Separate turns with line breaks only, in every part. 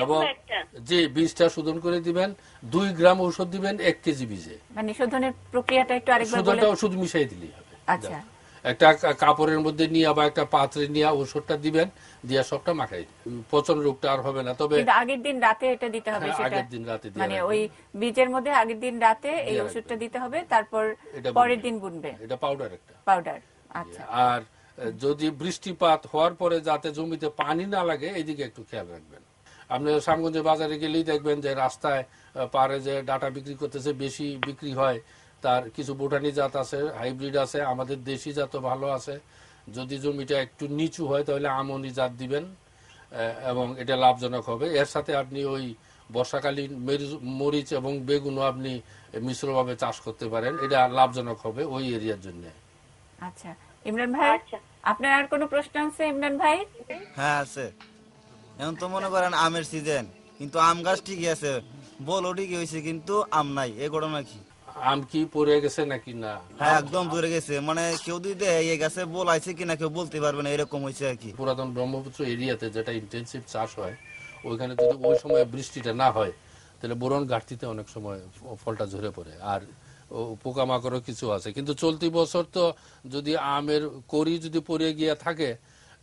এবং যে বীজটা শোধন করে দিবেন 2 গ্রাম ঔষধ দিবেন 1 কেজি বীজে।
মানে শোধনের প্রক্রিয়াটা একটু আরেকবার বলেন।
শোধনটা ওষুধ মিশিয়ে দিলেই হবে।
আচ্ছা,
একটা কাপড়ের মধ্যে নিয়ে বা একটা পাত্রে নিয়ে ওষুধটা দিবেন, দিয়া সবটা মাখাই, পচন রোগটা আর হবে না। তবে
কিন্তু আগের দিন রাতে এটা দিতে হবে, সেটা
আগের দিন রাতে দিয়ে
মানে ওই বীজের মধ্যে আগের দিন রাতে এই ওষুধটা দিতে হবে, তারপর পরের দিন বুনবে।
এটা পাউডার একটা
পাউডার। আচ্ছা।
আর যদি বৃষ্টিপাত হওয়ার পরে যাতে জমিতে পানি না লাগে এইদিকে একটু খেয়াল রাখবেন। আপনি শ্যামগঞ্জে বাজারে গেলেই দেখবেন যে রাস্তায় পারে যে ডাটা বিক্রি করতেছে, বেশি বিক্রি হয়। তার কিছু বোটানি জাত আছে, হাইব্রিড আছে, আমাদের দেশি জাত ভালো আছে। যদি জমিটা একটু নিচু হয় তাহলে আমনি জাত দিবেন এবং এটা লাভজনক হবে। এর সাথে আপনি ওই বর্ষাকালীন মরিচ এবং বেগুনও আপনি মিশ্রভাবে চাষ করতে পারেন, এটা লাভজনক হবে ওই এরিয়ার জন্য।
আচ্ছা ইমরান ভাই, আপনার আর কোনো প্রশ্ন আছে ইমরান ভাই?
হ্যাঁ আছে। এখন তো মনে করেন আমের সিজন, কিন্তু আম গাছ ঠিকই আছে, বলো ঠিকই হয়েছে, কিন্তু আম নাই, এ ঘটনা কি?
আম কি পড়ে গেছে নাকি? না,
হ্যাঁ একদম দূরে গেছে, মানে কেউ যদি দেয় এই গাছে বলাইছে কিনা কেউ বলতে পারবে না, এরকম হয়েছে আর কি।
পুরাতন ব্রহ্মপুত্র এরিয়াতে যেটা ইন্টেনসিভ চাষ হয়, ওইখানে যদি ওই সময় বৃষ্টিটা না হয় তাহলে বোরন ঘাটতিতে অনেক সময় ফলটা ঝরে পড়ে, আর পোকামাকড়ও কিছু আছে। কিন্তু চলতি বছর তো যদি আমের করি যদি পড়ে গিয়ে থাকে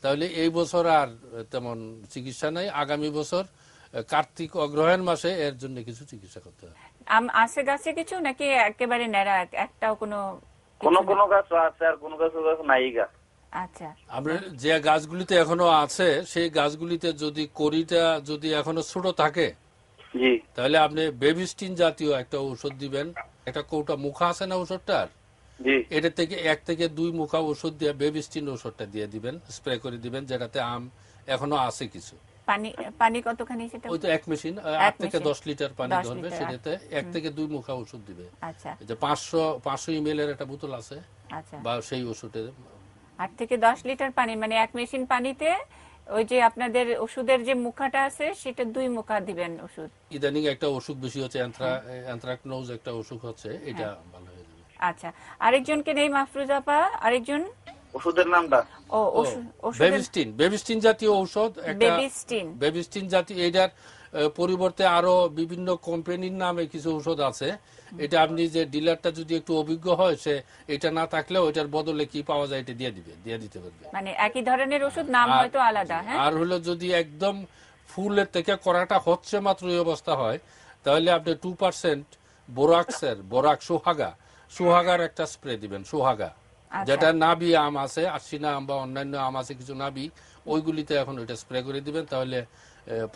তাহলে এই বছর আর তেমন চিকিৎসা নাই। আগামী বছর কার্তিক অগ্রহায়ণ মাসে এর জন্য কিছু চিকিৎসা করতে হবে।
আম আছে গাছে কিছু নাকি একেবারে নেড়া, একটাও কোনো?
কোন গাছ আছে আর কোন গাছ নাই গা।
আচ্ছা,
আপনার যে গাছগুলিতে এখনো আছে সেই গাছগুলিতে যদি করিটা যদি এখনো ছোট থাকে তাহলে আপনি বেবিস্টিন জাতীয় একটা ঔষধ দিবেন। একটা কৌটা মুখা আছে না ওষুধটার, এটা থেকে 1 থেকে 2 মুখা ওষুধ দিয়ে বেবিস্টিন ওষুধটা দিয়ে দিবেন, স্প্রে করে দিবেন, যেটাতে আম এখনো আছে কিছু।
পানি কতখানি সেটা?
ওই তো 1 মেশিন 8 থেকে 10 লিটার পানি ধরবে, সেটাতে 1 থেকে 2 মুখা ওষুধ দিবে।
আচ্ছা,
যে 500 ml এর একটা বোতল আছে,
আচ্ছা,
বা সেই ওষুধের
8 থেকে 10 লিটার পানি, মানে 1 মেশিন পানিতে ওই যে আপনাদের ওষুধের যে মুখাটা আছে সেটা 2 মুখা দিবেন ওষুধ।
ইদানিং একটা অসুখ বেশি হচ্ছে, অ্যানথ্রাকনোজ একটা অসুখ হচ্ছে, এটা ভালো হয়ে যাবে।
আচ্ছা, আরেকজনকে নেই মাহফুজা আপা, আরেকজন
ওষুধের নামটা
বেবিস্টিন জাতীয় ঔষধ, বেবিস্টিন জাতীয়। এটার পরিবর্তে আরো বিভিন্ন কোম্পানির নামে কিছু ঔষধ আছে। এটা আপনি যে ডিলারটা যদি একটু অভিজ্ঞ হয়, সে এটা না থাকলেও এটার বদলে কি পাওয়া যায় এটা দিয়ে দিতে পারবে।
মানে একই ধরনের ওষুধ, নাম হয়তো আলাদা। হ্যাঁ,
আর হলো যদি একদম ফুলের থেকে করাটা হচ্ছে মাত্র এই অবস্থা হয়, তাহলে আপনি 2% সোহাগার একটা স্প্রে দিবেন। সোহাগা যেটা নাবি আম আছে, আশিনা আম বা অন্যান্য আম আছে কিছু নাবি, ওইগুলিতে এখন ওইটা স্প্রে করে দিবেন, তাহলে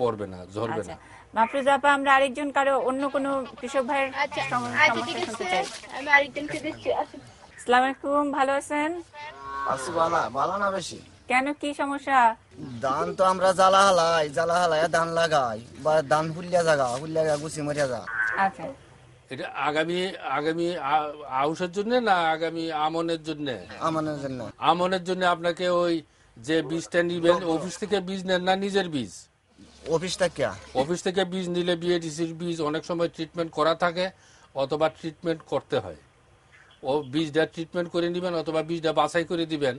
পড়বে না, ঝরবে না।
মাহফুজা আপা, আমরা আরেকজন কারো অন্য কোনো কৃষক ভাইয়ের সমস্যা শুনতে চাই।
আমি আরেকজনকে দেখছি।
আসসালামু আলাইকুম, ভালো আছেন?
আছি, ভালো না বেশি।
কেন, কি সমস্যা?
ধান তো আমরা জ্বালা হালাই ধান লাগাই, বা ধান হুল্লিয়া গুছি মরিয়া যা।
আচ্ছা,
এটা আগামী আউশের জন্য না আগামী আমনের জন্য? আমনের জন্য আপনাকে ওই যে বীজটা নিবেন, অফিস থেকে বীজ নেন না নিজের বীজ? অফিস থেকে বীজ নিলে বিএডিসির বীজ অনেক সময় ট্রিটমেন্ট করা থাকে, অথবা ট্রিটমেন্ট করতে হয়। ও বীজটা ট্রিটমেন্ট করে নিবেন, অথবা বীজটা বাছাই করে দিবেন,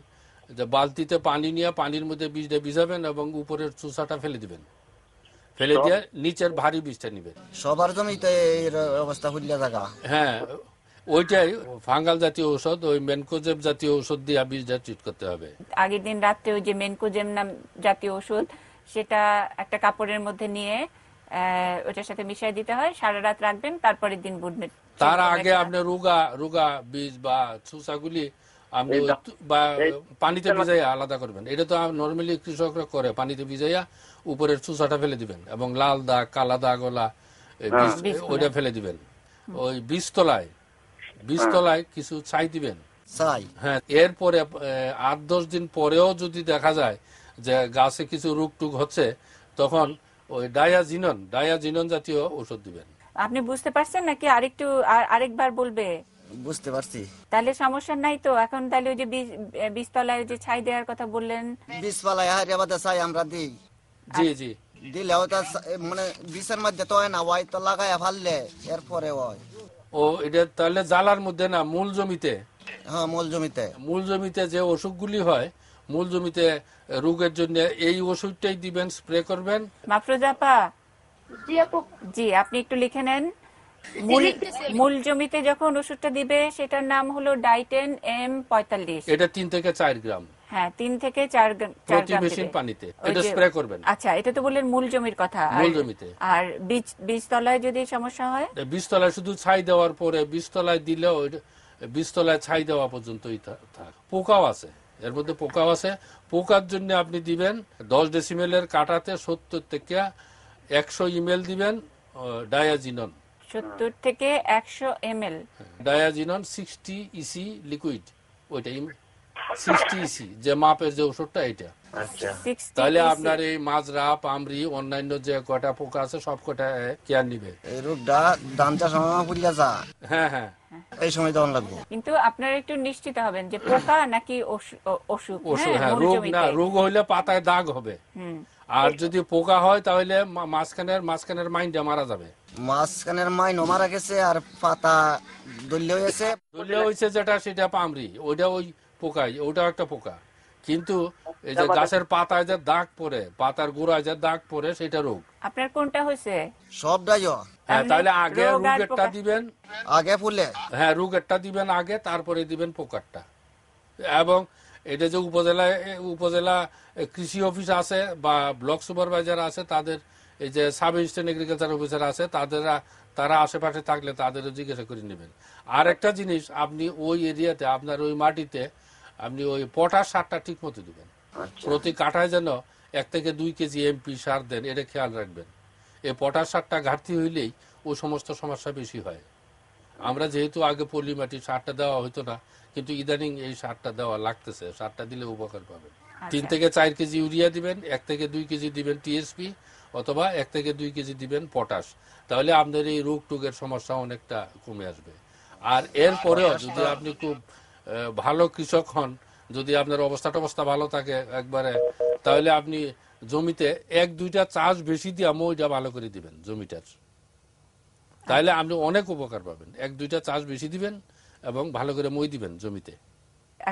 যে বালতিতে পানি নিয়ে পানির মধ্যে বীজটা ভিজাবেন এবং উপরের চুষাটা ফেলে দিবেন, ফেলে দিয়ে নিচের ভারী বীজটা নিবেন।
সবার জমিতে এই অবস্থা হুল্লিয়া জায়গা।
হ্যাঁ, ওইটাই ফাঙ্গাল জাতীয় ঔষধ, ওই মেনকোজেব জাতীয় ঔষধ দিয়ে বীজটা ট্রিট করতে হবে।
আগের দিন রাত্রে ওই যে মেনকোজেম নাম জাতীয় ওষুধ, সেটা একটা কাপড়ের মধ্যে নিয়ে ওটার সাথে মিশিয়ে দিতে হয়, সারা রাত রাখবেন, তারপরের দিন বুনবেন।
তার আগে আপনি রুগা বীজ বা চুষাগুলি আপনি বা পানিতে ভিজাইয়া আলাদা করবেন। এটা তো নর্মালি কৃষকরা করে, পানিতে ভিজাইয়া উপরের চুষাটা ফেলে দিবেন এবং লাল দাগ, কালা দাগ ওলা ওইটা ফেলে দিবেন। ওই বীজতলায় কিছু ছাই দিবেন। হ্যাঁ, এরপরে 8-10 দিন পরেও যদি দেখা যায় যে গাছে কিছু রোগ টুক হচ্ছে, তখন ওই ডায়াজিনন জাতীয় ওষুধ দিবেন।
আপনি বুঝতে পারছেন নাকি আরেকবার বলবে?
বুঝতে পারছি।
তাহলে সমস্যা নাই তো এখন? তাহলে ওই যে বীজতলায় যে ছাই দেওয়ার কথা বললেন,
বীজতলায় ছাই আমরা দিই।
জি
দিলেও তো মানে বীজের মধ্যে তো হয় না, ওই তো লাগাইয়া ফেললে এরপরে হয়।
ও এটা তাহলে জালার মধ্যে না, মূল জমিতে?
হ্যাঁ, মূল জমিতে
যে অসুখগুলি হয়, মূল জমিতে রোগের জন্য এই ওষুধটাই দিবেন, স্প্রে করবেন।
মাফরোজা আপা, জি, আপনি একটু লিখে নেন। মূল জমিতে যখন ওষুধটা দিবে সেটার নাম হলো ডাইটেন M45।
এটা 3 থেকে 4 গ্রাম
হ্যাঁ, 3 থেকে 4 গ্রাম
প্রতি মেশিন পানিতে এটা স্প্রে করবেন।
আচ্ছা, এটা তো বললেন মূল জমির কথা।
মূল জমিতে।
আর বীজতলায় যদি সমস্যা হয়,
বীজতলায় শুধু ছাই দেওয়ার পরে, বীজতলায় দিলেও বীজতলায় ছাই দেওয়া পর্যন্তই থাক। পোকাও আছে, এর মধ্যে পোকাও আছে। পোকার জন্য আপনি দিবেন 10 ডেসিমেলের কাটাতে 70 থেকে 100 ইমেল দিবেন ডায়াজিনন।
70 থেকে 100 ml
ডায়াজিনন 60 ইসি লিকুইড, ওইটা 60 ইসি যে মাপের যে ওষুধটা এটা।
আচ্ছা
60
তাহলে
EC
আপনার এই মাজরা, পামরি, অন্যান্য যে কটা পোকা আছে সব কটা কেয়ার নিবে।
এই রোগটা ধান চাষ পুড়িয়া যা,
হ্যাঁ হ্যাঁ,
এই সময় তখন লাগবে।
কিন্তু আপনারা একটু নিশ্চিত হবেন যে পোকা নাকি অসুখ।
হ্যাঁ,
মূল
রোগ
জমিতে।
না, রোগ হইলে পাতায় দাগ হবে। আর যদি পোকা হয় তাহলে মাঝখানের মাইন্ডটা মারা যাবে।
মাঝখানের মাইনও মারা গেছে আর পাতা দল্য হয়েছে।
দলীয় হয়েছে যেটা, সেটা পামরি, ওইটা ওই পোকাই, ওটাও একটা পোকা। কিন্তু এই যে গাছের পাতায় যে দাগ পড়ে, পাতার গোড়ায় যে দাগ পড়ে, সেটা রোগ।
আপনার কোনটা হয়েছে?
সবটাই
হ্যাঁ, তাহলে আগে
রোগ আর
রোগেরটা
পোকা।
দিবেন।
আগে ফুলে
হ্যাঁ, রোগেরটা দিবেন আগে, তারপরে দিবেন পোকারটা। এবং এটা যে উপজেলা কৃষি অফিস আছে বা ব্লক সুপারভাইজার আছে, তাদের এই যে সাব অ্যাসিস্ট্যান্ট এগ্রিকালচার অফিসার আছে, তারা আশেপাশে থাকলে তাদেরও জিজ্ঞাসা করে নেবেন। আর একটা জিনিস, আপনি ওই এরিয়াতে, আপনার ওই মাটিতে আপনি ওই পটাশ সারটা ঠিক মতো দিবেন। প্রতি কাঠায় যেন 1 থেকে 2 কেজি এমপি সার দেন, এটা খেয়াল রাখবেন। এই পটাশ সারটা ঘাটতি হইলেই ওই সমস্ত সমস্যা বেশি হয়। আমরা যেহেতু আগে পলি মাটি সারটা দেওয়া হতো না, কিন্তু ইদানিং এই সারটা দেওয়া লাগতেছে। সারটা দিলে উপকার পাবেন। 3 থেকে 4 কেজি ইউরিয়া দিবেন, 1 থেকে 2 কেজি দিবেন টিএসপি, অথবা 1 থেকে 2 কেজি দিবেন পটাশ। তাহলে আপনার এই রোগ টোগের সমস্যা অনেকটা কমে আসবে। আর এরপরেও যদি আপনি খুব ভালো কৃষক হন, যদি আপনার অবস্থা ভালো থাকে একবারে, তাহলে আপনি জমিতে 1-2টা চাষ বেশি দিয়ে মইটা ভালো করে দিবেন জমিটার। তাহলে আপনি অনেক উপকার পাবেন। 1-2টা চাষ বেশি দিবেন এবং ভালো করে মই দিবেন জমিতে।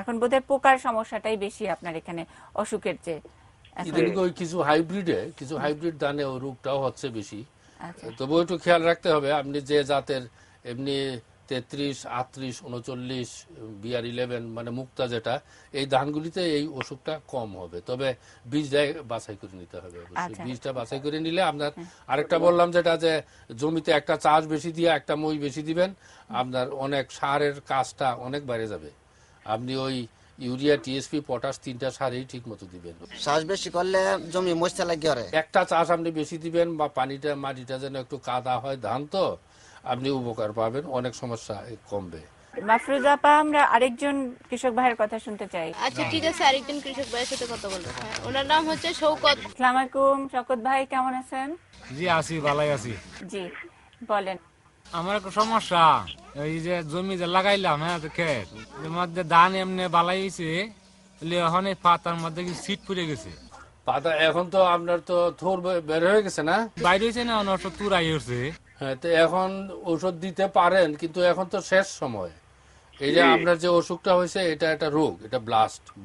এখন বোধহয় পোকার সমস্যাটাই বেশি আপনার এখানে অসুখের চেয়ে।
ইদানিং ওই কিছু হাইব্রিড ধানে ওই রোগটাও হচ্ছে বেশি।
আচ্ছা।
তবু একটু খেয়াল রাখতে হবে, আপনি যে জাতের এমনি 33, 38, 39, BR11 মানে মুক্তা যেটা, এই ধানগুলিতে এই অসুখটা কম হবে। তবে বীজটা বাছাই করে নিতে হবে অবশ্যই।
আচ্ছা।
বীজটা বাছাই করে নিলে আপনার, আরেকটা বললাম যেটা, যে জমিতে একটা চাষ বেশি দিয়ে একটা মই বেশি দিবেন, আপনার অনেক সারের কাজটা অনেক বেড়ে যাবে। আপনি ওই ইউরিয়া, টিএসপি, পটাশ 3টা সারই ঠিক মতো দিবেন।
শ্বাস বেশি করলে জমি মশা লাগে।
একটা চাষ আপনি বেশি দিবেন, বা মাটিটা যেন একটু কাদা হয়, ধান তো আপনি উপকার পাবেন, অনেক সমস্যা কমবে।
মাফরুজা আপা, আমরা আরেকজন কৃষক ভাইয়ের কথা শুনতে চাই।
আচ্ছা ঠিক আছে, আরেকজন কৃষক ভাইয়ের সাথে কথা বলবো। হ্যাঁ, ওনার নাম হচ্ছে শৌকত।
আসসালামু আলাইকুম শওকত ভাই, কেমন আছেন?
জি আছি, ভালাই আছি।
জি বলেন।
আমার একটা সমস্যা, এই যে জমি যে লাগাইলাম, হ্যাঁ ক্ষেত, এর মধ্যে ধান এমনি বালাই হয়েছে, এখন এই পাতার মধ্যে কি শীত পড়ে গেছে।
পাতা এখন তো আপনার তো থোর বের হয়ে গেছে না,
বাইরে হয়েছে না, অনেক তুরাই হচ্ছে।
হ্যাঁ, তো এখন ঔষধ দিতে পারেন, কিন্তু এখন তো শেষ সময়। এই যে আপনার যে অসুখটা হয়েছে, এটা একটা রোগ, এটা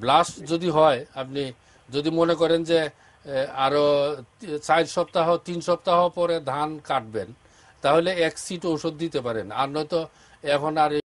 ব্লাস্ট যদি হয়, আপনি যদি মনে করেন যে আরো 4 সপ্তাহ 3 সপ্তাহ পরে ধান কাটবেন, তাহলে 1 সিট ঔষধ দিতে পারেন। আর নয়তো এখন আর